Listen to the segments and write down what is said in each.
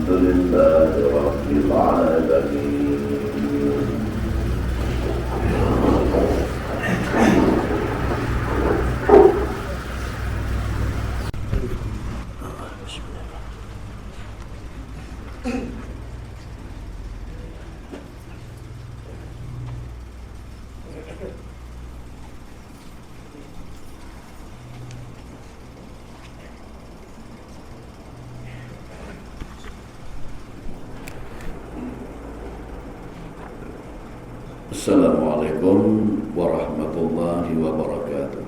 لله رب العالمين. Assalamualaikum warahmatullahi wabarakatuh.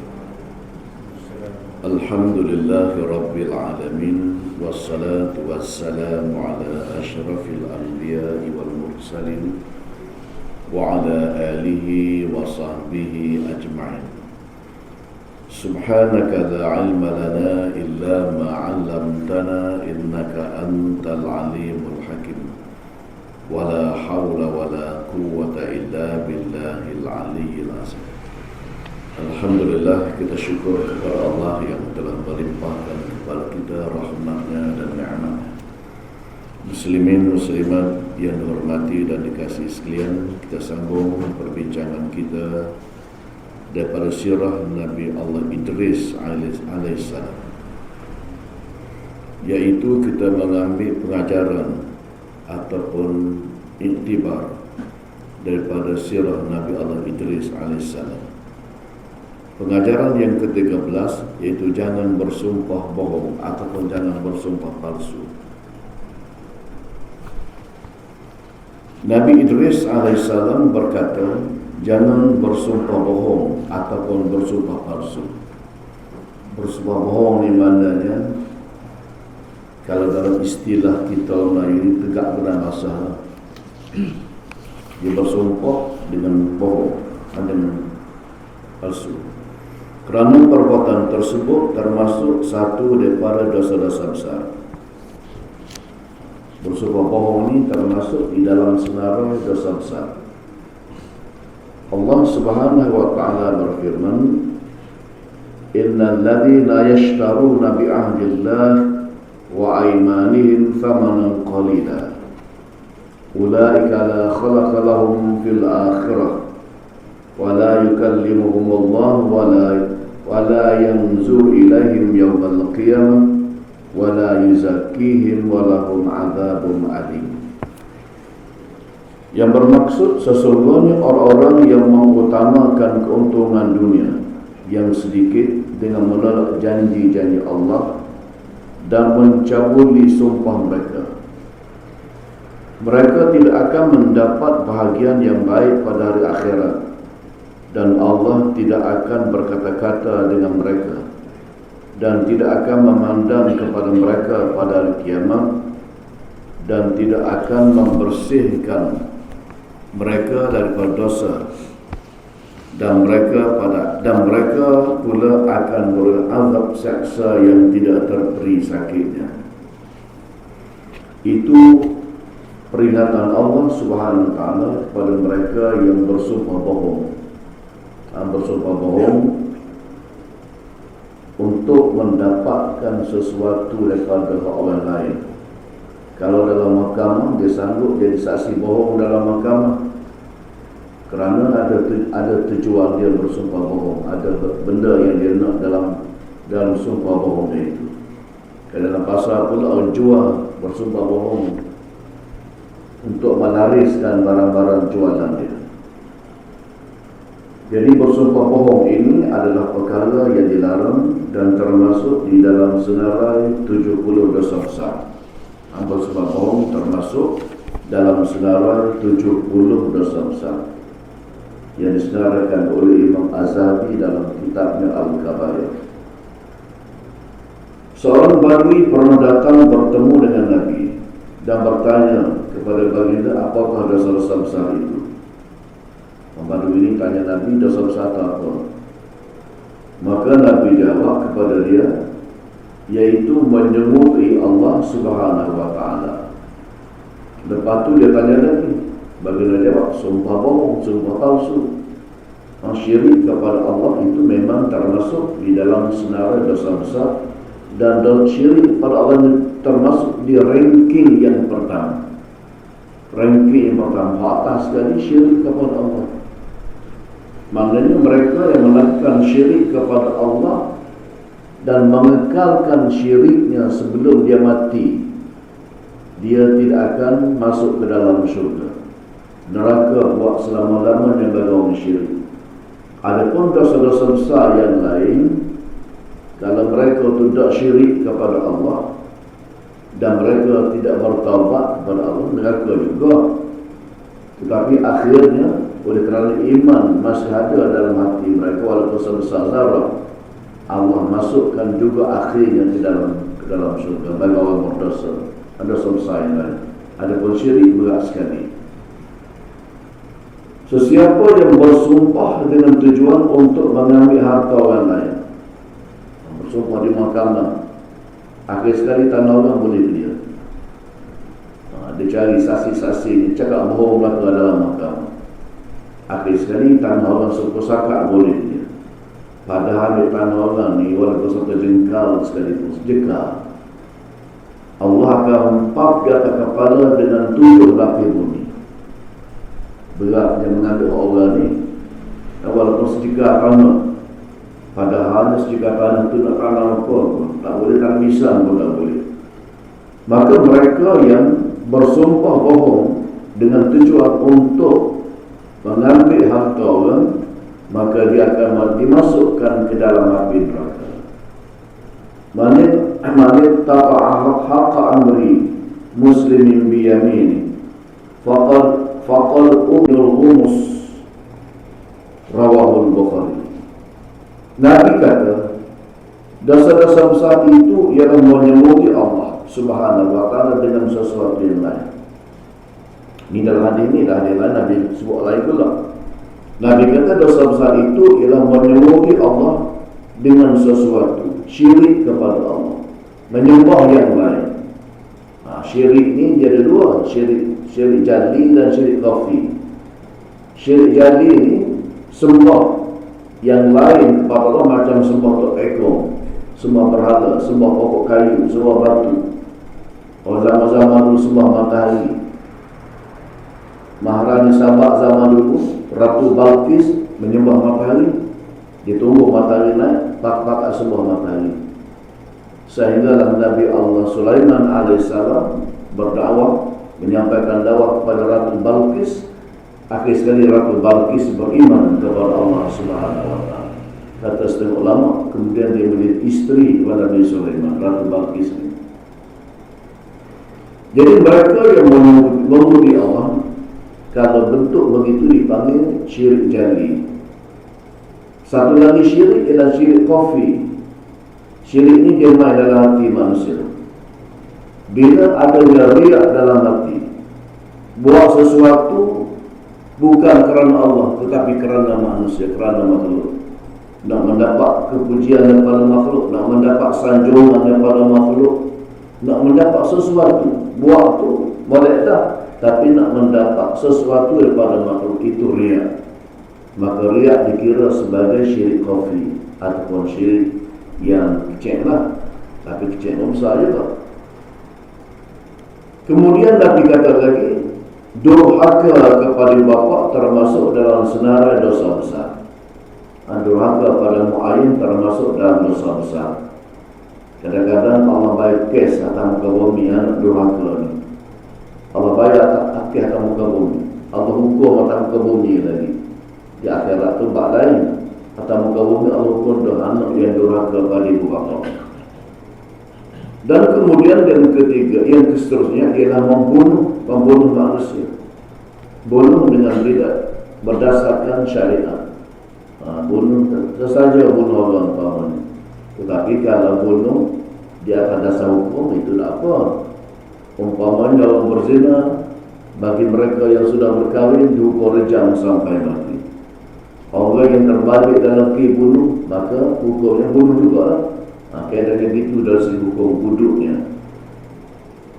Alhamdulillahi rabbil alamin, wassalatu wassalamu ala ashrafil anbiya'i wal mursalin wa ala alihi wa sahbihi ajma'in. Subhanaka la ilma lana illa ma 'allamtana innaka antal alimul hakim. Wala hawla wala quwwata illa billahil aliyyil azim. Alhamdulillah, kita syukur kepada Allah yang telah melimpahkan kepada kita rahmatnya dan ni'matnya. Muslimin muslimat yang dihormati dan dikasihi sekalian, kita sambung perbincangan kita daripada sirah Nabi Allah Idris alaihissalam, yaitu kita mengambil pengajaran ataupun iktibar daripada sirah Nabi Allah Idris alaihissalam. Pengajaran yang ke-13 iaitu jangan bersumpah bohong ataupun jangan bersumpah palsu. Nabi Idris alaihissalam berkata, jangan bersumpah bohong ataupun bersumpah palsu. Bersumpah bohong ni maknanya, kalau dalam istilah kita Melayu ini, tegak benar masalah. Dia bersumpah dengan bohong, dengan palsu. Kerana perbuatan tersebut termasuk satu daripada dosa-dosa besar. Bersumpah bohong ini termasuk di dalam senarai dosa besar. Allah Subhanahu wa taala berfirman, innal ladzina yashtaruna bi ahdillah wa aymanihim thamanan qalila ulaika la khalaqa lahum fil akhirah wa la yukallimuhum Allah wa la yanzur ilaihim yawmal qiyamah wa la yuzakkihim wa lahum adzabun alim. Yang bermaksud sesungguhnya orang-orang yang mengutamakan keuntungan dunia yang sedikit dengan menolak janji-janji Allah dan mencabuli sumpah mereka. Mereka tidak akan mendapat bahagian yang baik pada hari akhirat, dan Allah tidak akan berkata-kata dengan mereka dan tidak akan memandang kepada mereka pada hari kiamat dan tidak akan membersihkan mereka daripada dosa, dan mereka pula akan berazab seksa yang tidak terperi sakitnya. Itu peringatan Allah Subhanahu wa taala kepada mereka yang bersumpah bohong. Bersumpah bohong untuk mendapatkan sesuatu daripada orang lain. Kalau dalam mahkamah dia sanggup jadi saksi bohong dalam mahkamah, kerana ada tujuan dia bersumpah bohong, ada benda yang dia nak dalam sumpah bohong itu. Dalam pasal pula orang jual bersumpah bohong untuk menariskan barang-barang jualan dia. Jadi bersumpah bohong ini adalah perkara yang dilarang dan termasuk di dalam senarai 70 dosa besar. Bersumpah bohong termasuk dalam senarai 70 dosa besar yang disenaraikan oleh Imam Azhabi dalam kitabnya Al-Kabair. Seorang badui pernah datang bertemu dengan Nabi dan bertanya kepada baginda, apakah dosa-dosa besar itu? Badui ini tanya Nabi, dosa besar itu apa? Maka Nabi jawab kepada dia, yaitu menyemuti Allah Subhanahu wa taala. Lepas tu dia tanya lagi, baginda jawab, sumpah bohong, sumpah palsu. Syirik kepada Allah itu memang termasuk di dalam senarai dosa besar dan syirik pada Allah termasuk di ranking yang pertama. Ranking yang pertama atas sekali syirik kepada Allah. Maknanya mereka yang melakukan syirik kepada Allah dan mengekalkan syiriknya sebelum dia mati, dia tidak akan masuk ke dalam syurga. Neraka buat selama-lamanya bagi orang syirik. Adapun dosa-dosa besar yang lain, kalau mereka tidak syirik kepada Allah dan mereka tidak bertaubat kepada Allah, neraka juga. Tetapi akhirnya oleh kerana iman masih ada dalam hati mereka walaupun sebesar zarah, Allah masukkan juga akhirnya ke dalam syurga bagi orang berdosa. Ada dosa besar yang lain. Adapun syirik berat sekali. Sesiapa yang bersumpah dengan tujuan untuk mengambil harta orang lain, bersumpah di mahkamah, akhir sekali tanah orang boleh dia. Dia cari saksi-saksi, dia cakap bohong belaka dalam mahkamah. Akhir sekali tanah orang sepusaka boleh dia. Padahal di tanah orang ni walaupun satu jengkal sekalipun, sejengkal, Allah akan hempap di atas kepala dengan 7 lapis bumi. Beratnya mengambil orang ni, walaupun sejengkal tanah. Padahal sejengkal tanah tu nak tanah apa pun, tak boleh tak bisa pun tak boleh. Maka mereka yang bersumpah bohong dengan tujuan untuk mengambil harta orang, maka dia akan dimasukkan ke dalam api neraka. Manit ta'a haqqa amri muslimin biyamini faqad umil humus, rawahul Bukhari. Nabi kata dosa-dosa besar itu ialah menyemuti Allah Subhanahu wa ta'ala dengan sesuatu yang lain. Ini dalam hadis ini dah lain Nabi sebut lain pula. Nabi kata dosa besar itu ialah menyemuti Allah dengan sesuatu, syirik kepada Allah, menyembah yang lain. Syirik ni dia ada dua, syirik jali dan syirik khafi. Syirik jali ni sembah yang lain kepada Allah macam sembah tok ekor, sembah berhala, sembah pokok kayu, sembah batu. Orang zaman-zaman dulu sembah matahari. Maharani Sabak zaman dulu, Ratu Balqis menyembah matahari. Ditunggu matahari naik, tak sembah matahari. Sehinggalah Nabi Allah Sulaiman AS berdakwah, menyampaikan dakwah kepada Ratu Balqis. Akhir sekali Ratu Balqis beriman kepada Allah Subhanahu wa ta'ala. Kata setengah ulama, kemudian dia menjadi isteri kepada Nabi Sulaiman, Ratu Balqis ini. Jadi mereka yang memuji Allah, kalau bentuk begitu dipanggil syirik jali. Satu lagi syirik ialah syirik khafi. Syirik ini dia main dalam hati manusia. Bila ada riak dalam hati, buat sesuatu bukan kerana Allah tetapi kerana manusia, kerana makhluk. Nak mendapat kepujian daripada makhluk, nak mendapat sanjungan daripada makhluk, nak mendapat sesuatu, buat tu boleh dah, tapi nak mendapat sesuatu daripada makhluk itu riak. Maka riak dikira sebagai syirik khafi ataupun syirik yang kecil lah, tapi kecil pun besar juga. Kemudian Nabi kata lagi, durhaka kepada bapa termasuk dalam senarai dosa besar. Durhaka pada mu'ayyin termasuk dalam dosa besar. Kadang-kadang Allah bayar kes atas muka bumi anak durhaka ni. Allah bayar atas muka bumi. Allah hukum atas muka bumi lagi. Di akhirat tu bak lain. Atas muka bumi Allah hukum anak yang durhaka pada ibu bapa. Dan kemudian yang ketiga, yang seterusnya ialah membunuh manusia. Bunuh dengan tidak berdasarkan syariat. Bunuh sesaja bunuh orang umpamanya. Tetapi kalau bunuh di atas dasar hukum itu tak apa. Umpamanya orang berzina, bagi mereka yang sudah berkahwin dihukum rejam sampai mati. Orang yang terbalik dalam bunuh, maka hukumnya bunuh juga lah. Kaitan begitu dari segi hukum buduknya.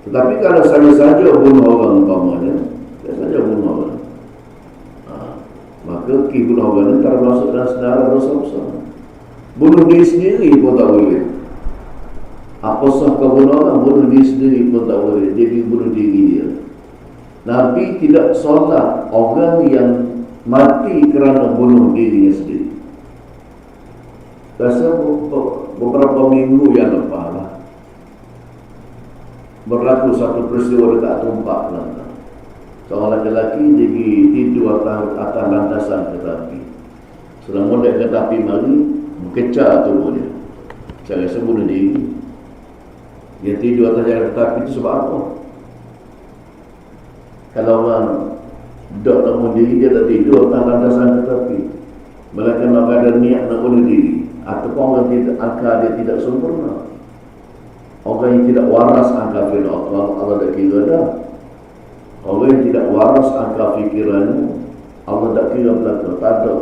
Tetapi kalau saja bunuh orang umpamanya, saja bunuh orang, maka bunuh orang ini termasuk dalam sedara dosa besar. Bunuh diri sendiri pun tak boleh. Apa sah kau bunuh orang? Bunuh diri sendiri pun tak boleh. Dia pergi bunuh diri dia. Nabi tidak solat orang yang mati kerana bunuh dirinya sendiri. Rasa beberapa minggu yang lepas lah, berlaku satu peristiwa dekat Tumpak Kelantan. Seorang lelaki dia pergi tidur atas landasan kereta api. Selama dia kereta api mari, berkecah tubuh dia. Saya rasa bunuh diri. Dia tidur atas jalan kereta api itu sebab apa? Kalau orang dok nak bunuh diri, dia tak tidur atas landasan kereta api. Melainkan orang ada niat nak bunuh diri, ataupun orang tidak, akal dia tidak sempurna. Orang yang tidak waras akal fikiran Allah tak kira dah. Orang yang tidak waras akal fikirannya, Allah tak kira belaka. Tak ada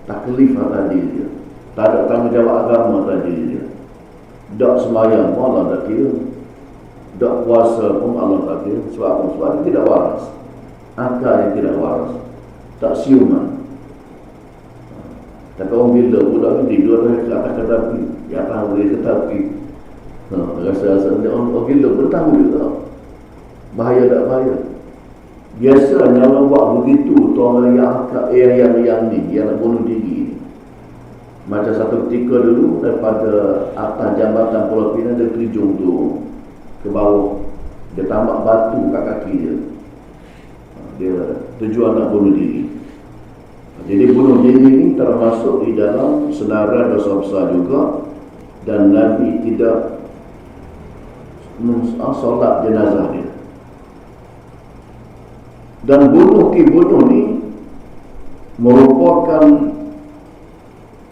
taklif atas diri dia, tak ada tanggungjawab agama atas diri dia. Tak sembahyang pun Allah tak kira, tak puasa pun Allah tak kira. Sebab apa? Sebab dia tidak waras. Akal yang tidak waras, tak siuman. Tapi orang bila budak ni tidur ke atas kereta api, di atas kereta api, rasa-rasa orang bila pun tahu juga bahaya tak bahaya. Biasanya orang buat begitu tu orang yang nak bunuh diri. Macam satu ketika dulu daripada atas jambatan Pulau Pinang dia terjun tu ke bawah, dia tambak batu kat kaki dia. Dia tujuan nak bunuh diri. Jadi bunuh diri ini termasuk di dalam senarai dosa besar juga, dan Nabi tidak solat jenazah dia. Dan bunuh ni merupakan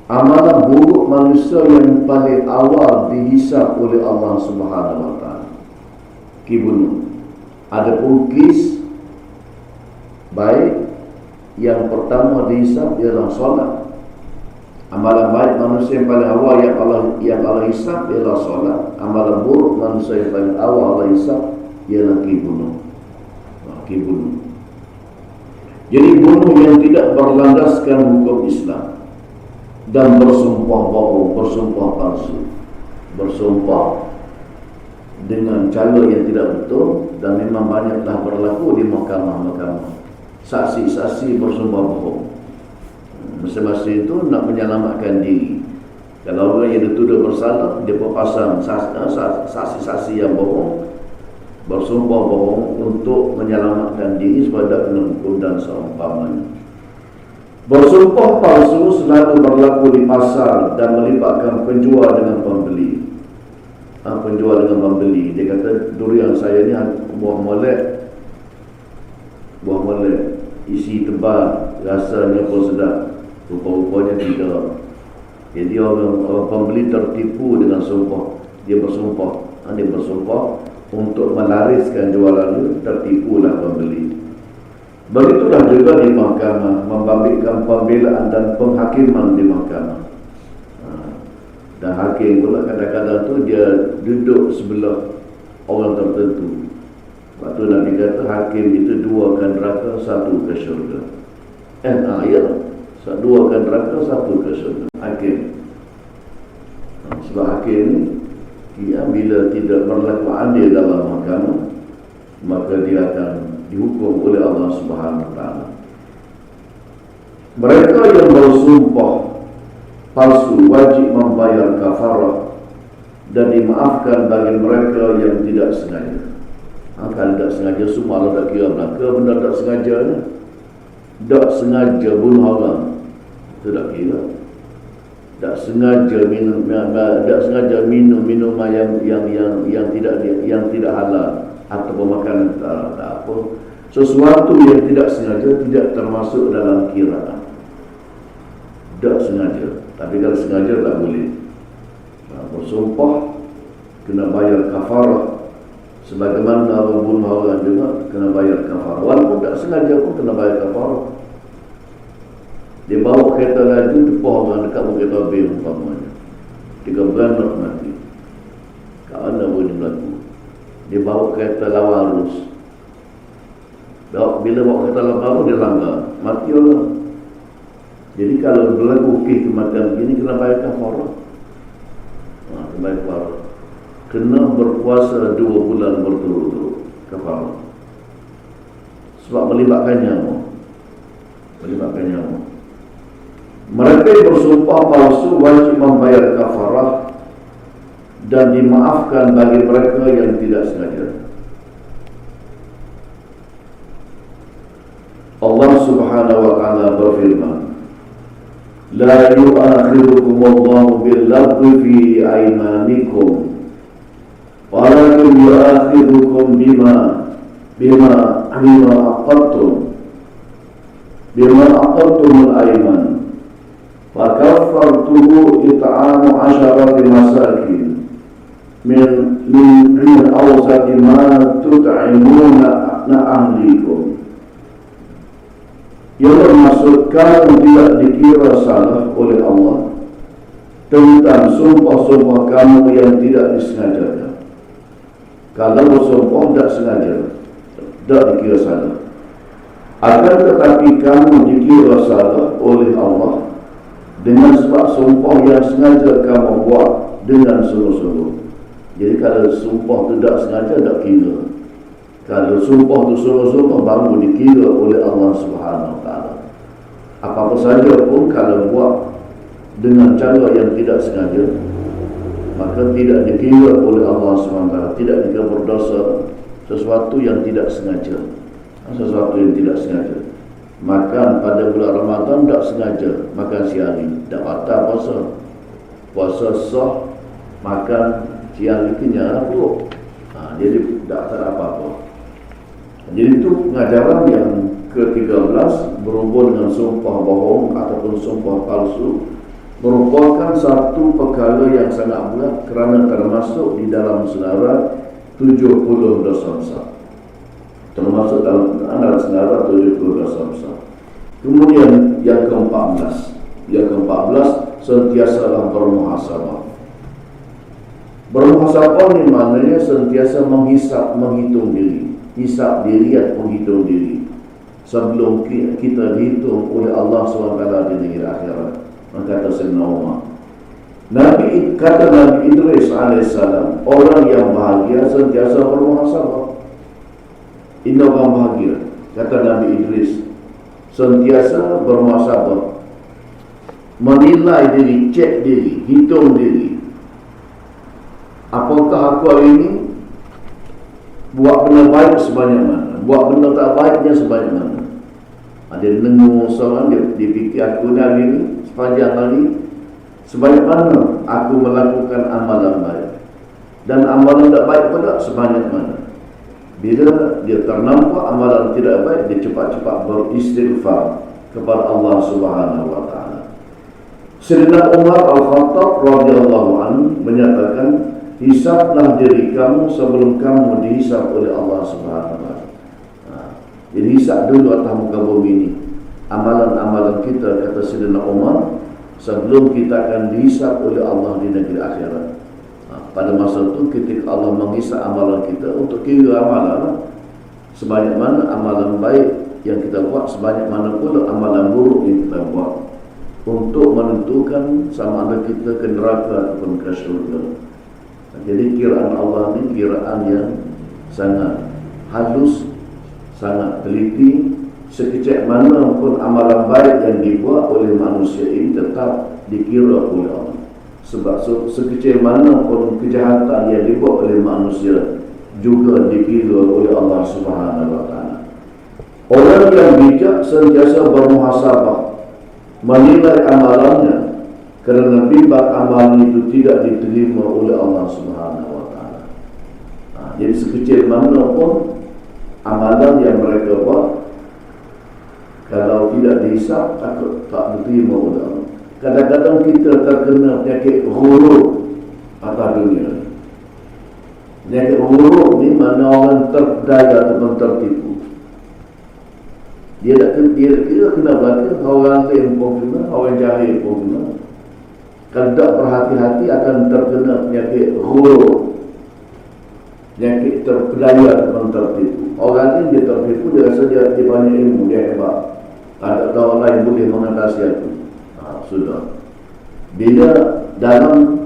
amalan buruk manusia yang paling awal dihisab oleh Allah Subhanahu Wa Taala. Bunuh. Adapun kis baik, yang pertama dihisab ialah solat. Amalan baik manusia yang paling awal yang Allah hisab ialah solat. Amalan buruk manusia yang paling awal Allah hisab ialah bunuh. Bunuh. Jadi bunuh yang tidak berlandaskan hukum Islam dan bersumpah bohong, bersumpah palsu, bersumpah dengan cara yang tidak betul, dan memang banyaklah berlaku di mahkamah-mahkamah. Saksi-saksi bersumpah bohong. Masing-masing itu nak menyelamatkan diri. Kalau orang yang dituduh bersalah, dia pasang saksi-saksi yang bohong, bersumpah bohong untuk menyelamatkan diri supaya kena hukum dan seumpamanya. Bersumpah palsu selalu berlaku di pasar dan melibatkan penjual dengan pembeli. Penjual dengan pembeli, dia kata durian saya ni buah molek isi tebal, rasanya pun sedap. Rupa-rupanya tidak. Jadi orang pembeli tertipu dengan sumpah. Dia bersumpah untuk melariskan jualan itu, tertipulah pembeli. Begitulah juga di mahkamah, membabitkan pembelaan dan penghakiman di mahkamah. Dan hakim pula kadang-kadang tu dia duduk sebelah orang tertentu. Waktu Nabi kata hakim itu dua akan neraka, satu ke syurga. Dua akan neraka, satu ke syurga. Hakim. Sebab hakim ni, bila tidak berlaku adil dalam mahkamah, maka dia akan dihukum oleh Allah Subhanahu Wa Taala. Mereka yang bersumpah palsu wajib membayar kafarah dan dimaafkan bagi mereka yang tidak sengaja. Kalau tak sengaja, semua Allah tak kira belaka. Benda tak sengaja ni, tak sengaja bunuh orang, itu tak kira. Tak sengaja minum minuman yang tidak halal atau makanan tak apa. Sesuatu yang tidak sengaja tidak termasuk dalam kiraan. Tak sengaja. Tapi kalau sengaja tak boleh. Bersumpah kena bayar kafarah. Sebagaimana orang bunuh orang juga kena bayar kafarah. Walaupun tak sengaja pun kena bayar kafarah. Dia bawa kereta laju, tepah orang dekat kereta bil umpamanya. 3 beranak mati. Kat mana boleh berlaku? Dia bawa kereta lawan arus. Bila bawa kereta lawan arus, dia langgar, mati orang. Jadi kalau berlaku kes kematian begini, kena bayar kafarah. Kena bayar kafarah. kena berpuasa 2 bulan berturut-turut kafarah. Sebab melibatkan nyawa. Mereka yang bersumpah palsu wajib membayar kafarah dan dimaafkan bagi mereka yang tidak sengaja. Allah Subhanahu wa taala berfirman, "La yu'akhirukum Allahu bil-laghwi fi aymanikum, walakin yu'akhirukum bima aqadtum al-ayman. Fakaffartuhu it'amu 'asharati masakin min awsati ma tut'imuna ahlikum." Yang bermaksud kamu tidak dikira salah oleh Allah tentang sumpah-sumpah kamu yang tidak disengaja. Kalau bersumpah tidak sengaja, tidak dikira salah. Akan tetapi kamu dikira salah oleh Allah dengan sebab sumpah yang sengaja kamu buat dengan sungguh-sungguh. Jadi kalau sumpah itu tidak sengaja, tidak kira. Kalau sumpah itu sungguh-sungguh, baru dikira oleh Allah Subhanahu wa taala. Apa-apa saja pun kalau buat dengan cara yang tidak sengaja, maka tidak dikira oleh Allah Subhanahu wa taala, tidak dikira berdosa sesuatu yang tidak sengaja. Sesuatu yang tidak sengaja. Makan pada bulan Ramadan tak sengaja, makan siang hari, tak batal puasa. Puasa sah, makan siang hari kenyang buruk. Jadi tak ada apa-apa. Jadi itu pengajaran yang ke-13 berhubung dengan sumpah bohong ataupun sumpah palsu, merupakan satu perkara yang sangat berat kerana termasuk di dalam senarai 70 dosa besar. Termasuk dalam senarai 70 dosa besar. Kemudian yang ke-14, sentiasalah bermuhasabah. Bermuhasabah ni maknanya sentiasa menghitung diri. Hisab diri atau menghitung diri sebelum kita dihitung oleh Allah SWT di negeri akhirat. Kata Sayyidina Umar, Nabi Idris AS, orang yang bahagia sentiasa bermuhasabah. Ini orang bahagia, kata Nabi Idris, sentiasa bermuhasabah, menilai diri, cek diri, hitung diri. Apakah aku hari ini buat benda baik sebanyak mana, buat benda tak baiknya sebanyak mana. Dia dengar seorang, dia fikir aku ni hari ni, sepanjang hari, sebanyak mana aku melakukan amalan baik, dan amalan tak baik pula sebanyak mana. Bila dia ternampak amalan tidak baik, dia cepat-cepat beristighfar kepada Allah Subhanahu wa taala. Sayyidina Umar Al-Khattab radhiyallahu anhu menyatakan, hisablah diri kamu sebelum kamu dihisab oleh Allah Subhanahu wa taala. Jadi hisab dulu atas muka bumi ini amalan-amalan kita, kata Sayyidina Umar, sebelum kita akan dihisab oleh Allah di negeri akhirat. Pada masa itu ketika Allah menghisab amalan kita, untuk kira amalan sebanyak mana amalan baik yang kita buat, sebanyak mana pula amalan buruk yang kita buat, untuk menentukan sama ada kita ke neraka ataupun ke syurga. Jadi kiraan Allah ni kiraan yang sangat halus, sangat teliti. Sekecil mana pun amalan baik yang dibuat oleh manusia ini tetap dikira oleh Allah. Sebab sekecil mana pun kejahatan yang dibuat oleh manusia juga dikira oleh Allah Subhanahu wa taala. Orang yang bijak sentiasa bermuhasabah, menilai amalannya, kerana bimbang amalan itu tidak diterima oleh Allah Subhanahu wa taala. Jadi sekecil mana pun amalan yang mereka buat, kalau tidak dihisab, takut tak diterima oleh Allah. Kadang-kadang kita terkena penyakit ghurur atas dunia. Penyakit ghurur ni mana orang terdaya ataupun tertipu. Dia tak kira kena belaka, orang lain pun kena, orang jahil pun kena. Kalau tak berhati-hati akan terkena penyakit ghurur, penyakit terpedaya ataupun tertipu. Orang lain dia tertipu, dia rasa dia banyak ilmu, dia hebat. Tak tahu orang lain boleh mengatasi aku. Sudah. Bila dalam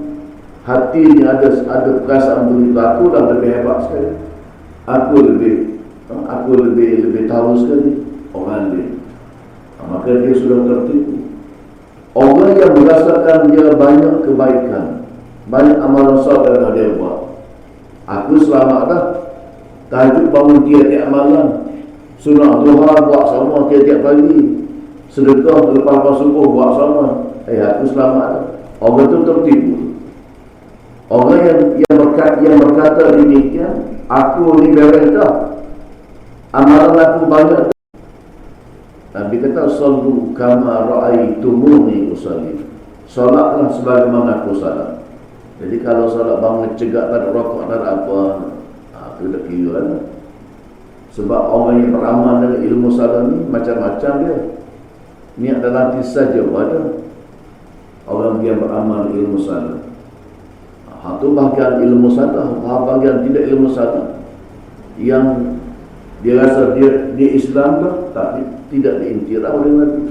hatinya ada perasaan begitu, aku dah lebih hebat sekali, aku lebih tahu sekali orang lain. Maka dia sudah tertipu. Orang yang merasakan dia banyak kebaikan, banyak amalan soleh yang dia buat, aku selamat dah. Tahajud bangun tiap-tiap malam, sunat duha buat sama tiap-tiap pagi, sedekah lepas subuh buat sama, aku selamat dah. Orang itu tertipu. Orang yang berkata demikian, aku ni beres dah, amalan aku banyak. Nabi kata, sallu kama ra'aitumuni usalli. Solatlah sebagaimana aku salat. Jadi kalau solat bangun cegak, tak ada rokok, tak ada apa, itu dah kira lah. Sebab orang yang beramal dengan ilmu salat ni macam-macam dia. Ni adalah nanti saja ada orang yang beramal ilmu salat. Itu bahagian ilmu salat, bahagian tidak ilmu salat, yang dia rasa dia Islam dah, tapi tidak diintiraf oleh Nabi.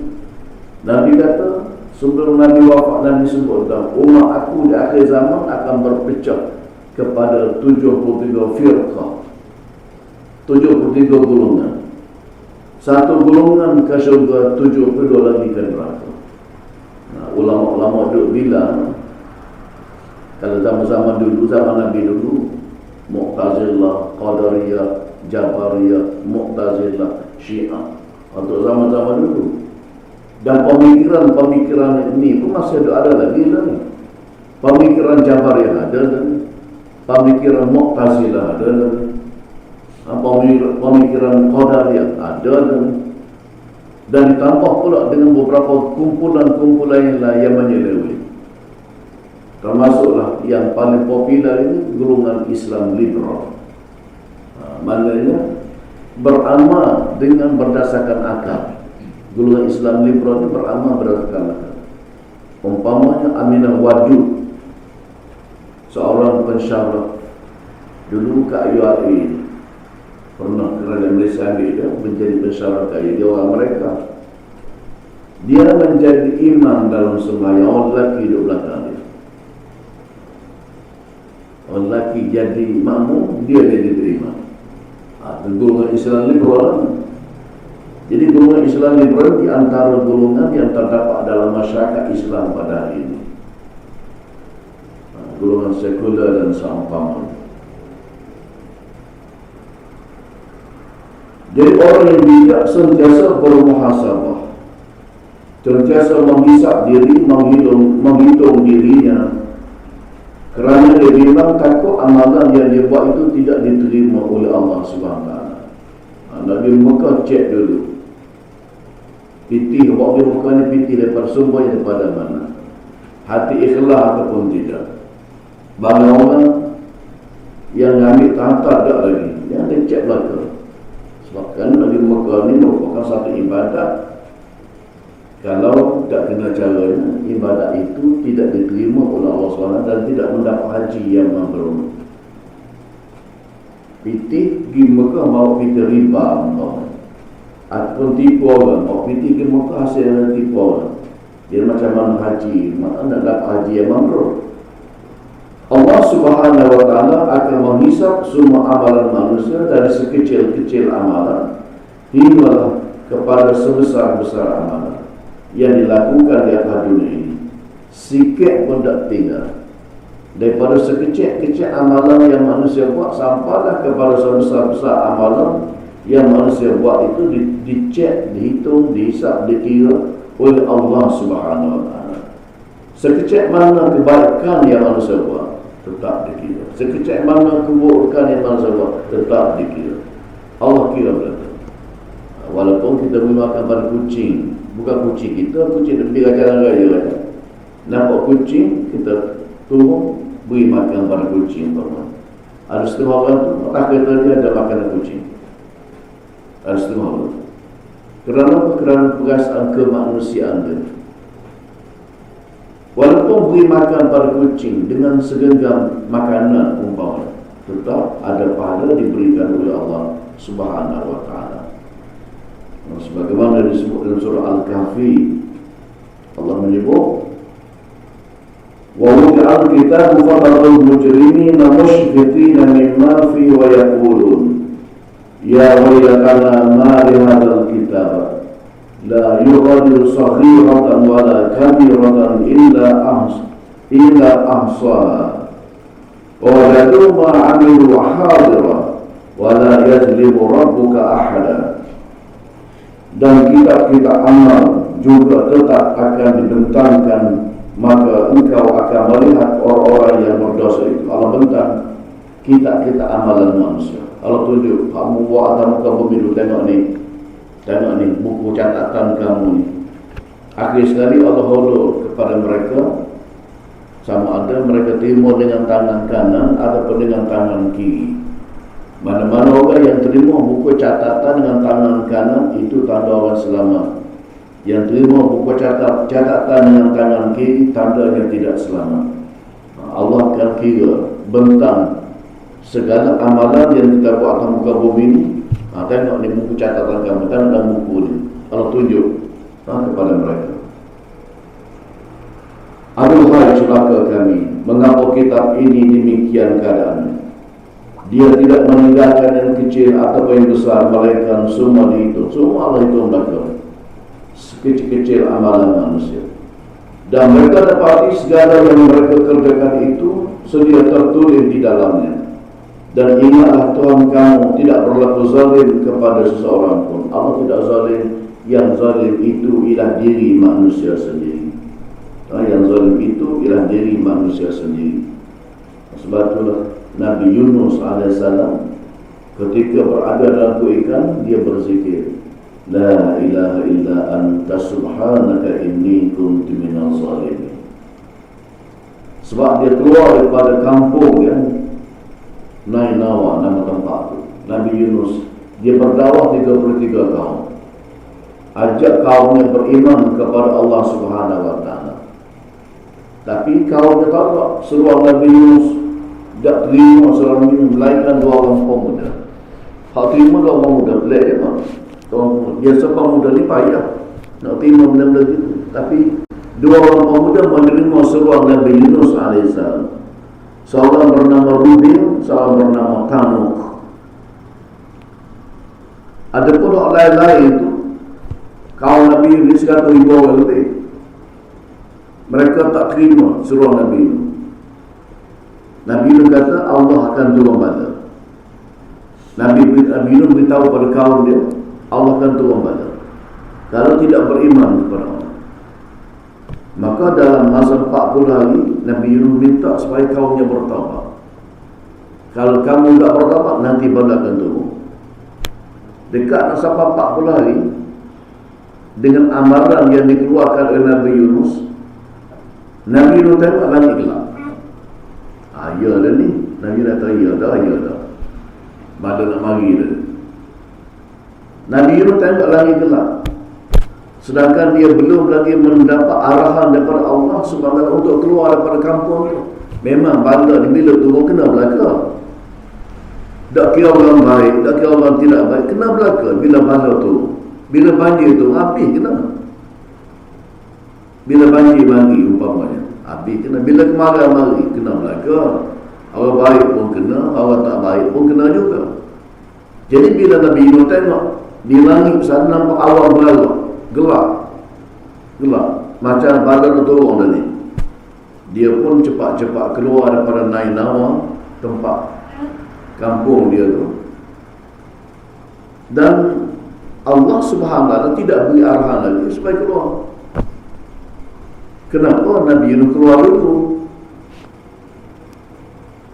Nabi kata, sebelum Nabi wafat, Nabi sebutkan, umat aku di akhir zaman akan berpecah kepada 73 firqah, 73 golongan. Satu golongan ke syurga, 72 lagi ke neraka. Ulama-ulama duk bilang, kalau zaman dulu, zaman Nabi dulu, Mu'tazilah, Qadariyah, Jabariyah, Mu'tazilah, Syiah, untuk zaman-zaman dulu. Dan pemikiran-pemikiran ini pun masih ada lagi lah ni. Pemikiran Jabariyah ada lagi, pemikiran Mu'tazilah ada lagi, pemikiran Qadariyah ada lagi. Dan ditambah pula dengan beberapa kumpulan-kumpulan yang lain yang menyeleweng. Termasuklah yang paling popular ini golongan Islam liberal. Maknanya beramal dengan berdasarkan akal. Golongan Islam liberal ini beramal berdasarkan akal. Umpamanya Aminah Wadud, seorang pensyarah dulu kat UAE, pernah kerajaan Malaysia ambil dia menjadi pensyarah kaya. Dia orang mereka. Dia menjadi imam dalam sembahyang, orang lelaki duduk belakang dia. Orang lelaki jadi makmum, dia jadi imam. Golongan Islam liberal. Jadi golongan Islam liberal di antara golongan yang terdapat dalam masyarakat Islam pada hari ini. Golongan sekular dan seumpamanya. Jadi orang yang bijak sentiasa bermuhasabah, sentiasa menghisap diri, menghitung dirinya, kerana dia bilang takut amalan yang dia buat itu tidak diterima oleh Allah SWT. Nabi Mekah cek dulu, piti buat di Mekah ni piti daripada sumbernya daripada mana, hati ikhlas ataupun tidak. Bagi orang yang ambil tahta tak lagi, yang dia cek belakang. Sebab kan Nabi Mekah ni merupakan satu ibadat. Kalau tak kena caranya, ibadat itu tidak diterima oleh Allah SWT dan tidak mendapat haji yang mabrur. Pitih pergi Mekah bawa kita riba, ataupun tipu orang. Bawa pitih pergi Mekah hasil yang tipu orang. Dia macam mana haji, mana nak dapat haji yang mabrur. Allah Subhanahu Wa Taala akan menghisap semua amalan manusia dari sekecil-kecil amalan hingga kepada sebesar-besar amalan yang dilakukan di atas dunia ini. Sikit pun tak tinggal. Daripada sekecil-kecil amalan yang manusia buat sampailah kepada sebesar-besar amalan yang manusia buat itu dicek, dihitung, dihisap, dikira oleh Allah Subhanahu Wa Taala. Sekecil mana kebaikan yang manusia buat, tetap dikira. Sekecil mana keburukan yang manusia buat, tetap dikira. Allah kira berapa. Walaupun kita memakan pada kucing, bukan kucing kita, kucing di jalan raya. Nampak kucing, kita turun beri makan pada kucing. Ada setengah orang tu tak kata dia ada makanan kucing. Ada setengah orang. Kerana apa? Kerana perasaan kemanusiaan dia. Walaupun beri makan pada kucing dengan segenggam makanan umpamanya, tetap ada pahala diberikan oleh Allah Subhanahu Wa Taala. Sebagaimana disebut dalam surah Al-Kahfi, Allah menyebut ووضع الكتاب فترى المجرمين مشفقين مما فيه ويقولون يا ويلتنا ما لهذا الكتاب لا يغادر صغيرة ولا كبيرة إلا أحصاها ووجدوا ما عملوا حاضرا ولا يظلم ربك أحدا. Dan kitab-kitab amal juga tetap akan dibentangkan, maka engkau akan melihat orang-orang yang berdosa itu. Allah bentang kitab-kitab amalan manusia. Allah tunjuk, kamu buat atas muka bumi dulu, tengok ni buku catatan kamu ni. Akhir sekali Allah hulur kepada mereka, sama ada mereka terima dengan tangan kanan ataupun dengan tangan kiri. Mana-mana orang yang terima buku catatan dengan tangan kanan, itu tanda orang selamat. Yang terima buku catatan dengan tangan kiri, tandanya tidak selamat. Allah akan kira bentang segala amalan yang kita buat atas muka bumi ni. Tengok ni buku catatan kamu, tengok dalam buku ni. Allah tunjuk kepada mereka. Aduhai celaka kami, mengapa kitab ini demikian keadaannya? Dia tidak meninggalkan yang kecil atau yang besar, melainkan semua dihitung. Semua Allah hitung mereka, sekecil-kecil amalan manusia. Dan mereka dapati segala yang mereka kerjakan itu sedia tertulis di dalamnya. Dan ingatlah Tuhan kamu tidak berlaku zalim kepada seseorang pun. Allah tidak zalim. Yang zalim itu ialah diri manusia sendiri. Yang zalim itu ialah diri manusia sendiri. Sebab itulah Nabi Yunus AS ketika berada dalam perut ikan, dia berzikir, La ilaha illa anta subhanaka inni kuntu minaz zalimin. Sebab dia keluar daripada kampung Nainawa, nama tempat itu, Nabi Yunus, dia berdakwah 33 tahun, ajak kaumnya beriman kepada Allah Subhanahu wa taala. Tapi kaumnya tak seruan Nabi Yunus tak terima seorang ini, melainkan dua orang pemuda. Hak terima dua orang muda, pelik je kan? Biasa pemuda ni payah nak terima benda-benda gitu. Tapi dua orang pemuda menerima seruan Nabi Yunus AS. Seorang bernama Rubin, seorang bernama Tanuk. Ada pun orang lain-lain itu, kaum Nabi Yunus 100,000 orang lebih. Mereka tak terima seruan Nabi Yunus. Nabi Yunus kata Allah akan turun bala. Nabi Yunus beritahu pada kaum dia, Allah akan turun bala kalau tidak beriman kepada Allah. Maka dalam masa 40 hari Nabi Yunus minta supaya kaumnya bertaubat. Kalau kamu tak bertaubat, nanti bala akan turun. Dekat nak sampai 40 hari, dengan amaran yang dikeluarkan oleh Nabi Yunus, Nabi Yunus tengok langit gelap. Ya dah ni, Nabi dah tahu, ya dah. Badan nak mari dah. Nabi Yunus tengok langit gelap, sedangkan dia belum lagi mendapat arahan daripada Allah Subhanahu untuk keluar daripada kampung tu. Memang bala ni bila turun kena belaka. Tak kira orang baik, tak kira orang tidak baik, kena belaka bila bala tu. Bila banjir tu, habis kena. Bila banjir mari umpamanya, habis kena. Bila kemarau mari, kena belaka. Orang baik pun kena, orang tak baik pun kena juga. Jadi bila Nabi Yunus tengok di langit sana nampak awan bala, gelap, macam bala turun dah ni, dia pun cepat-cepat keluar daripada Nainawa, tempat kampung dia tu. Dan Allah Subhanahu wa taala tidak beri arahan lagi supaya keluar. Kenapa Nabi Yunus keluar dulu?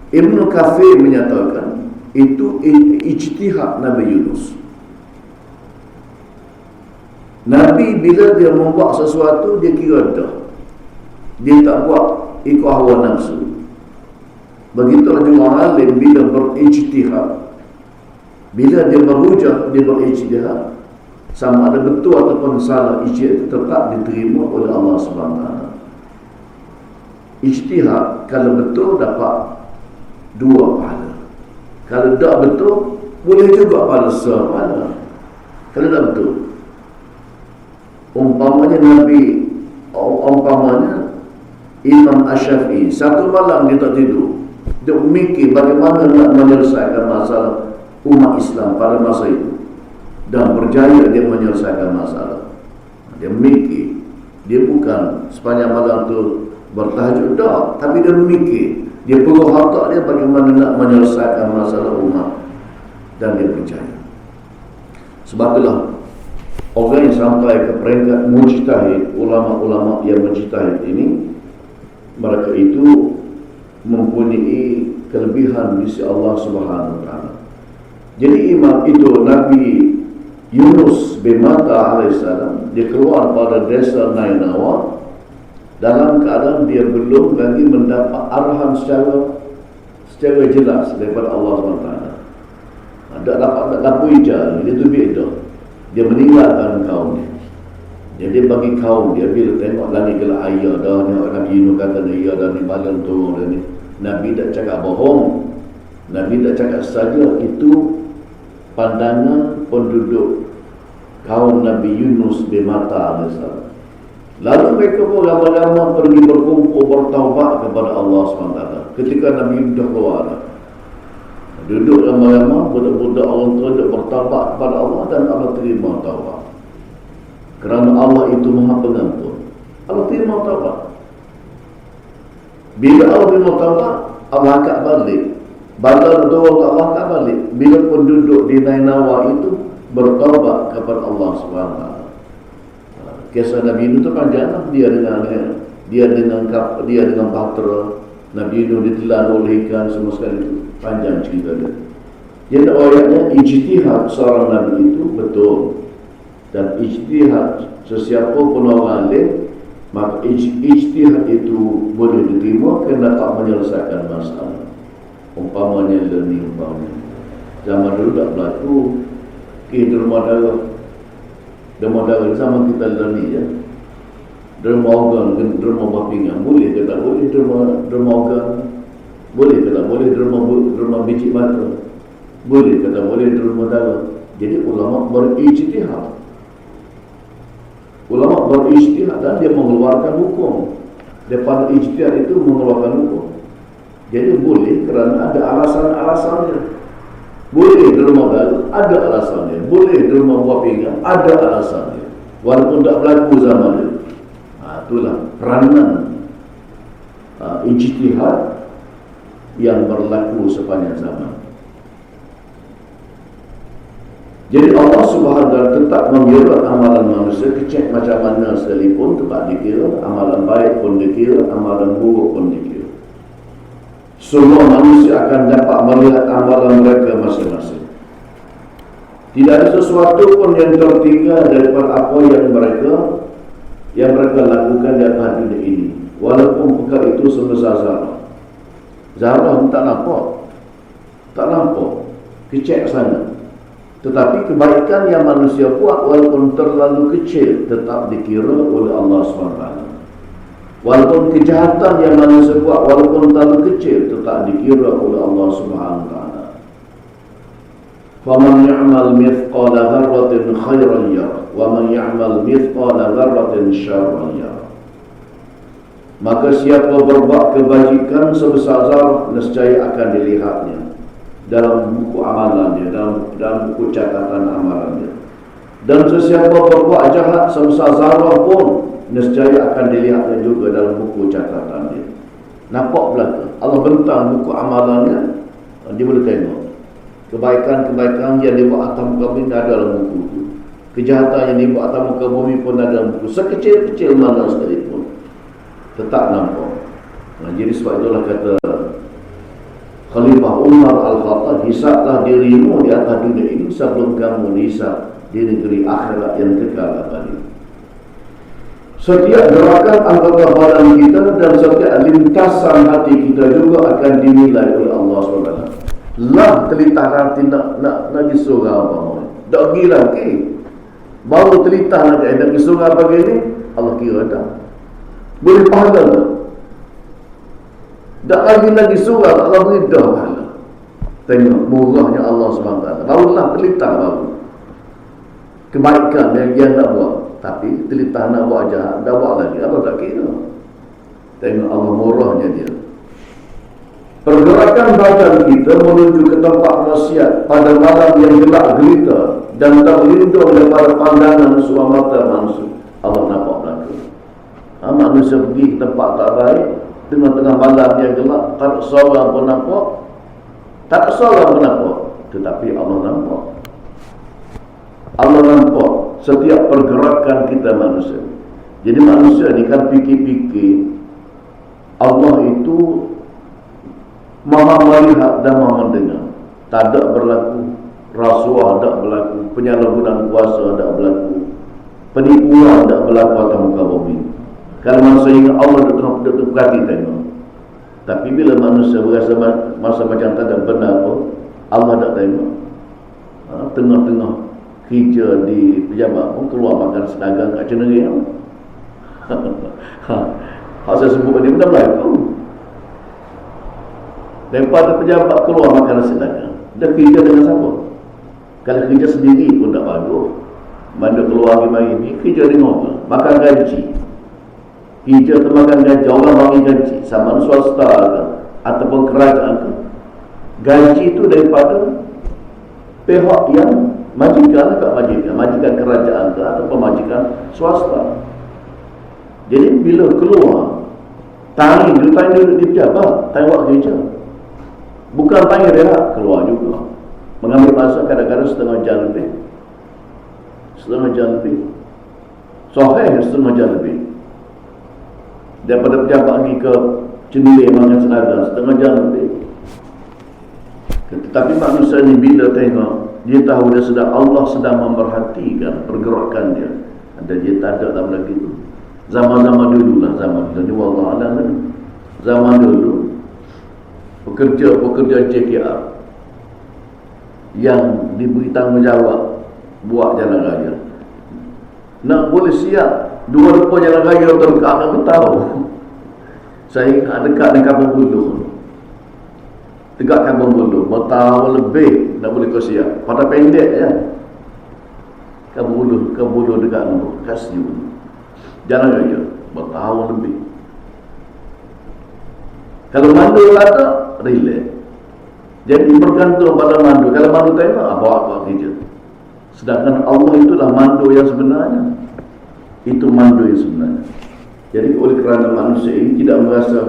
Ibn Kathir menyatakan itu ijtihad Nabi Yunus. Nabi bila dia membuat sesuatu, dia kira dah, dia tak buat ikut hawa nafsu. Begitulah juga orang alim bila berijtihad, bila dia berhujah, dia berijtihad, sama ada betul ataupun salah, ijtihad itu tetap diterima oleh Allah SWT. Ijtihad kalau betul dapat 2 pahala, kalau tak betul boleh juga pahala sepahala. Kalau tak betul, umpamanya Imam Asy-Syafi'i satu malam dia tak tidur. Dia mikir bagaimana nak menyelesaikan masalah umat Islam pada masa itu, dan berjaya dia menyelesaikan masalah. Dia mikir, dia bukan sepanjang malam tu bertahajud dah, tapi dia mikir, dia perlu otak dia bagaimana nak menyelesaikan masalah umat, dan dia berjaya. Sebab itulah orang yang sampai ke peringkat mujtahid, ulama-ulama yang mujtahid ini, mereka itu mempunyai kelebihan di sisi Allah Subhanahu wa taala. Jadi imam itu Nabi Yunus bin Matta alaihissalam, dia keluar pada desa Nainawa dalam keadaan dia belum lagi mendapat arahan secara jelas daripada Allah SWT. Tak dapat lapu hijau, dia tu beda. Dia meninggalkan kaum dia. Jadi bagi kaum dia, bila tengok lagi gelak ayah dah, Nabi Yunus kata ayah dah ni malam turun dah ni, Nabi tak cakap bohong. Nabi tak cakap saja, itu pandangan penduduk kaum Nabi Yunus bin Matta alaihissalam. Lalu mereka pun lama-lama pergi berkumpul bertaubat kepada Allah SWT. Ketika Nabi Yunus dah keluar, duduk lama-lama, budak-budak orang tua duduk bertaubat kepada Allah, dan Allah terima taubat. Kerana Allah itu Maha Pengampun, Allah terima taubat. Bila Allah terima taubat, Allah angkat balik. Badal doa Allah angkat balik. Bila penduduk di Nainawa itu bertaubat kepada Allah SWT. Kisah Nabi Yunus itu panjang. Dia dengan bahtera. Nabi Yunus ditelan oleh ikan, semua sekali itu panjang cerita dia. Jadi ayatnya ijtihad seorang Nabi itu betul, dan ijtihad sesiapa pun orang alim, maka ijtihad itu boleh diterima kerana tak menyelesaikan masalah. Umpamanya learning, umpamanya zaman dulu tak berlaku derma darah zaman kita learning je. Derma organ, derma buah pinggang, boleh ke tak boleh? Derma organ boleh ke tak boleh? Derma biji mata boleh ke tak boleh? Derma darah. Jadi ulama berijtihad. Ulama berijtihad dan dia mengeluarkan hukum. Daripada ijtihad itu mengeluarkan hukum. Jadi boleh kerana ada alasan-alasannya. Boleh derma darah, ada alasannya. Boleh derma buah pinggang, ada alasannya. Walaupun tak berlaku zaman itu. Itulah peranan ijtihad yang berlaku sepanjang zaman. Jadi Allah Subhanahu wa taala tetap mengira amalan manusia kecil macam mana sekalipun, tetap dikira. Amalan baik pun dikira, amalan buruk pun dikira. Semua manusia akan dapat melihat amalan mereka masing-masing. Tidak ada sesuatu pun yang tertinggal daripada apa yang mereka lakukan di atas dunia ini, walaupun perkara itu sebesar zarah. Zarah tak nampak, kecil sana. Tetapi kebaikan yang manusia buat walaupun terlalu kecil tetap dikira oleh Allah SWT. Walaupun kejahatan yang manusia buat walaupun terlalu kecil tetap dikira oleh Allah SWT. فَمَنْ يَعْمَلْ مِثْقَالَ ذَرَّةٍ خَيْرًا يَرَهُ وَمَنْ يَعْمَلْ مِثْقَالَ ذَرَّةٍ شَرًّا يَرَهُ. Maka siapa berbuat kebajikan sebesar zarah, nescaya akan dilihatnya dalam buku amalannya, dalam buku catatan amalannya. Dan sesiapa berbuat jahat sebesar zarah pun, nescaya akan dilihatnya juga dalam buku catatannya. Nampak belaka? Allah bentang buku amalannya, dia boleh tengok. Kebaikan-kebaikan yang dibuat atas muka bumi ada dalam buku itu. Kejahatan yang dibuat atas muka bumi pun ada dalam buku. Sekecil-kecil mana sekalipun tetap nampak. Jadi sebab itulah kata Khalifah Umar Al-Khattab, hisablah dirimu di atas dunia ini sebelum kamu dihisab di negeri akhirat yang kekal abadi. Setiap gerakan anggota badan kita dan setiap lintasan hati kita juga akan dinilai oleh Allah SWT. Lah telitah nanti nak pergi surga apa mau. Tak pergi lagi. Baru telitah nak pergi surga apa gini, Allah kira dah. Boleh pahala tak? Tak lagi surga, Allah beri dah pahala. Tengok murahnya Allah SWT. Barulah telitah baru. Kebaikan yang nak buat. Tapi telitah nak buat jahat, dah buat lagi. Allah tak kira. Tengok Allah murahnya dia. Pergerakan badan kita menuju ke tempat maksiat pada malam yang gelap gelita dan terlindung daripada pandangan semua mata manusia, Allah nampak berlaku. Manusia pergi ke tempat tak baik tengah-tengah malam yang gelap, tak ada seorang pun nampak, tak ada seorang pun nampak, tetapi Allah nampak. Allah nampak setiap pergerakan kita manusia. Jadi manusia ni kan fikir-fikir Allah itu Maha melihat dan Maha mendengar. Tak ada berlaku rasuah, tak berlaku penyalahgunaan kuasa, tak berlaku penipuan, tak berlaku atas muka bumi. Kalau manusia ingat Allah duduk kaki tengok. Tapi bila manusia berasa masa macam tak ada benar pun, Allah tak tengok. Tengah-tengah kerja di pejabat pun keluar makan sedagang kat ceneri. Hak saya sebut ni benda berlaku. Daripada pejabat keluar makan nasi dagang, dia kerja dengan siapa? Kalau kerja sendiri pun tak bagus. Mana keluar hari ni kerja dengan orang, makan gaji. Kerja tu makan gaji, orang bagi gaji, sama ada swasta ke ataupun kerajaan ke. Gaji tu daripada pihak yang majikan ke majikan kerajaan ke ataupun majikan swasta. Jadi bila keluar, tanya dulu di pejabat, tanya buat kerja. Bukan tanya dia keluar juga. Mengambil masa kadang-kadang setengah jam lebih. Setengah jam lebih. Sahih setengah jam lebih. Daripada pejabat pergi ke cendeling makan sedagang setengah jam lebih. Tetapi manusia ni bila tengok, dia tahu dia sedang, Allah sedang memerhatikan pergerakan dia. Ada dia tak ada dalam lagi tu. Zaman-zaman dulu lah, zaman dulu wallahualam. Zaman dulu pekerja JKR yang diberi tanggungjawab buat jalan raya, nak boleh siap 2 jalan raya terdekat nak tahu. Saya ingat dekat dengan Kampung Buluh, dekat Kampung Buluh bertahun lebih nak boleh kau siap. Pada pendek ya, Kampung Buluh dekat nombor kasih jalan raya bertahun lebih. Kalau mandu tak ada, relax. Jadi bergantung pada mandu. Kalau mandu tengok, bawa kerja. Sedangkan Allah itulah mandu yang sebenarnya. Itu mandu yang sebenarnya. Jadi oleh kerana manusia ini tidak merasa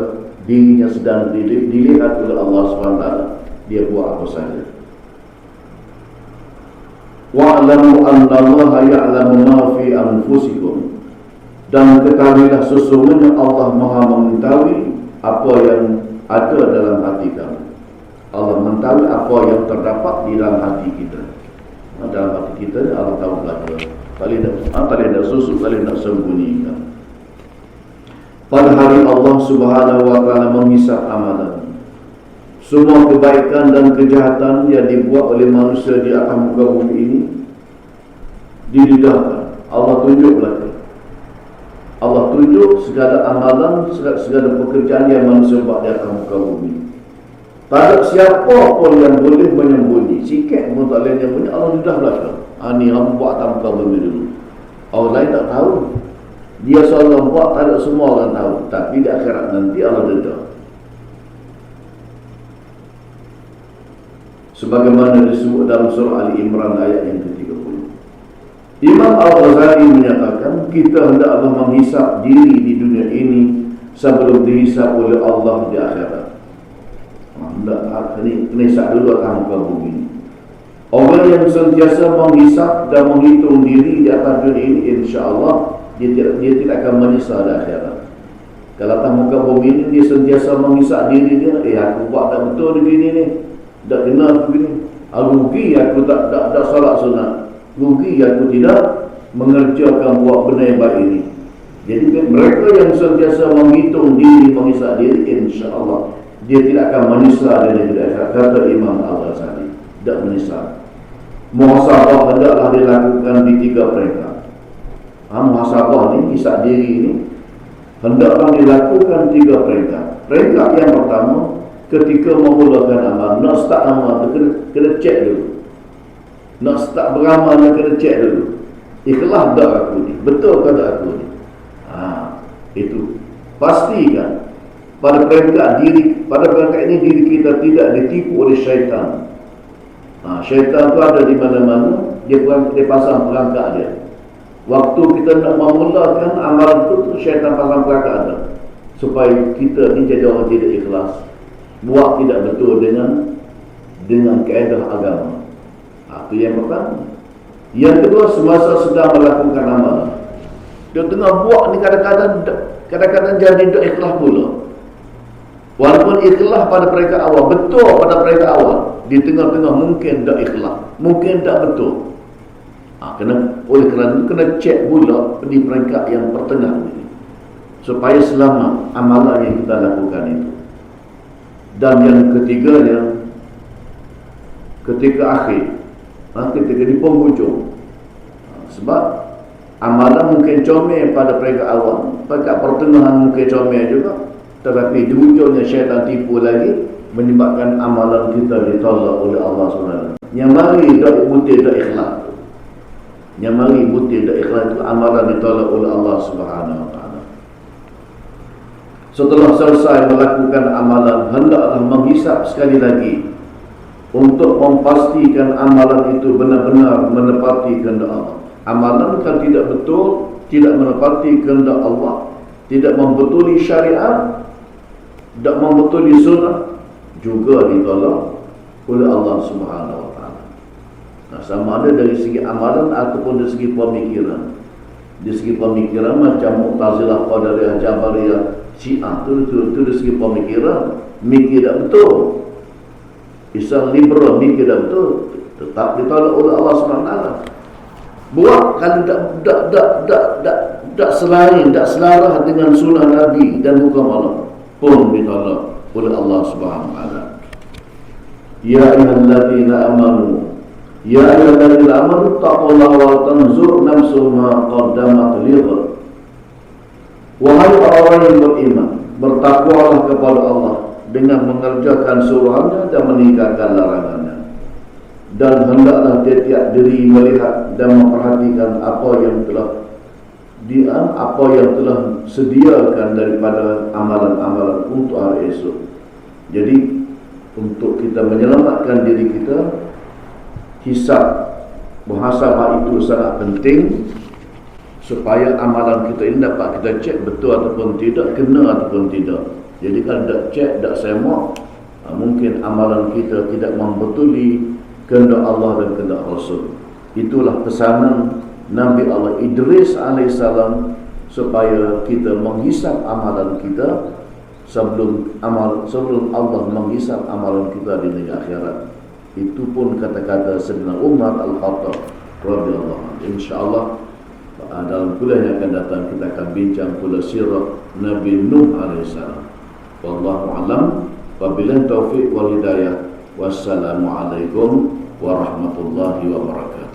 dirinya sedang dilihat oleh Allah SWT, dia buat apa saja. Wa'lamu anna Allah ya'lamu ma fi anfusikum. Dan ketahuilah sesungguhnya Allah Maha mengetahui apa yang ada dalam hati kamu. Allah mengetahui apa yang terdapat di dalam hati kita. Dalam hati kita Allah tahu belaka. Paling nak susuk, paling nak sembunyikan. Pada hari Allah Subhanahu wa ta'ala menghisap amalan. Semua kebaikan dan kejahatan yang dibuat oleh manusia di atas muka bumi ini didedahkan. Allah tunjuk belaka. Allah tunjuk segala amalan, segala pekerjaan yang manusia buat di atas muka bumi. Tak ada siapa pun yang boleh menyembunyi. Sikit pun tak boleh menyembunyi. Allah sudah belakang. Ni orang buat atas muka bumi dulu. Orang lain tak tahu. Dia seorang buat, tak ada semua orang tahu. Tapi di akhirat nanti Allah dedah. Sebagaimana disebut dalam surah Ali Imran ayat yang ke-30. Imam Al-Ghazali menyatakan kita hendaklah menghisap diri di dunia ini sebelum dihisap oleh Allah di akhirat. Kena hisap dulu atas muka bumi. Orang yang sentiasa menghisap dan menghitung diri di atas dunia ini, insya-Allah dia tidak akan menyesal di akhirat. Kalau atas muka bumi ini dia sentiasa menghisap diri dia, aku buat tak betul begini ni, tak kena begini. Rugi aku tak solat sunat. Rugi aku tidak mengerjakan buat benda yang baik ini. Jadi mereka yang sentiasa menghitung diri, menghisap diri, insya-Allah dia tidak akan menyesal dari akhirat. Kata Imam Al-Ghazali, tidak menyesal. Muhasabah hendaklah dilakukan di 3 peringkat. Muhasabah ni, hisap diri ini hendaklah dilakukan 3 peringkat. Peringkat yang pertama, ketika memulakan amal, nak start amal kena cek dulu. Nak start beramal kena cek dulu. Ikhlas tak aku ni? Betul ke tak aku ni? Itu pastikan. pada peringkat ini diri kita tidak ditipu oleh syaitan. Syaitan tu ada di mana-mana, dia pasang perangkap dia. Waktu kita nak memulakan amalan tu syaitan pasang perangkap ada, supaya kita ni jadi orang tidak ikhlas, buat tidak betul dengan kaedah agama. Itu yang pertama. Yang kedua, semasa sedang melakukan amalan, dia tengah buat ni kadang-kadang jadi tak ikhlas pula. Walaupun ikhlas pada peringkat awal, betul pada peringkat awal, di tengah-tengah mungkin tak ikhlas, mungkin tak betul. Oleh kerana itu kena cek pula di peringkat yang pertengah ini, supaya selamat amalan yang kita lakukan itu. Dan yang ketiganya, ketika akhir, ketika di penghujung, sebab amalan mungkin comel pada peringkat awal, peringkat pertengahan mungkin comel juga, tetapi di hujungnya syaitan tipu lagi, menyebabkan amalan kita ditolak oleh Allah SWT. Yang mari tak butir tak ikhlas, yang mari butir tak ikhlas itu amalan ditolak oleh Allah SWT. Setelah selesai melakukan amalan, hendaklah menghisap sekali lagi untuk memastikan amalan itu benar-benar menepati kehendak Allah. Amalan kalau tidak betul, tidak menepati kehendak Allah, tidak membetuli syariat, tidak membetuli sunnah, juga ditolak oleh Allah Subhanahu Wa Taala. Sama ada dari segi amalan ataupun dari segi pemikiran. Dari segi pemikiran macam Mu'tazilah, Qadariyah, Jabariyah, Syiah, itu dari segi pemikiran mikir tak betul. Islam liberal mikir tak betul, tetap ditolak oleh Allah SWT. Buat kalau tak selain, tak selarah dengan sunnah Nabi dan hukum Allah, pun ditolak oleh Allah SWT. Ya ayyuhalladzina amanu, ya ayyuhalladzina amanu taqullaha wa tanzur nafsun ma qaddamat lighad. Wahai orang yang beriman, bertakwalah kepada Allah dengan mengerjakan suruhannya dan meninggalkan larangannya. Dan hendaklah tiap-tiap diri melihat dan memperhatikan apa yang telah sediakan daripada amalan-amalan untuk hari esok. Jadi untuk kita menyelamatkan diri kita, hisab, muhasabah itu sangat penting, supaya amalan kita ini dapat kita cek betul ataupun tidak, kena ataupun tidak. Jadi kalau tak cek, tak semak, mungkin amalan kita tidak membetuli kehendak Allah dan kehendak Rasul. Itulah pesanan Nabi Allah Idris alaihissalam, supaya kita menghisap amalan kita sebelum Allah menghisap amalan kita di negeri akhirat. Itu pun kata-kata Sayyidina Umar Al-Khattab radhiyallahu anhu. InsyaAllah dalam kuliah yang akan datang kita akan bincang pula sirah Nabi Nuh alaihissalam. Wallahu a'lam, wabillahi taufiq wal hidayah. Wassalamualaikum warahmatullahi wabarakatuh.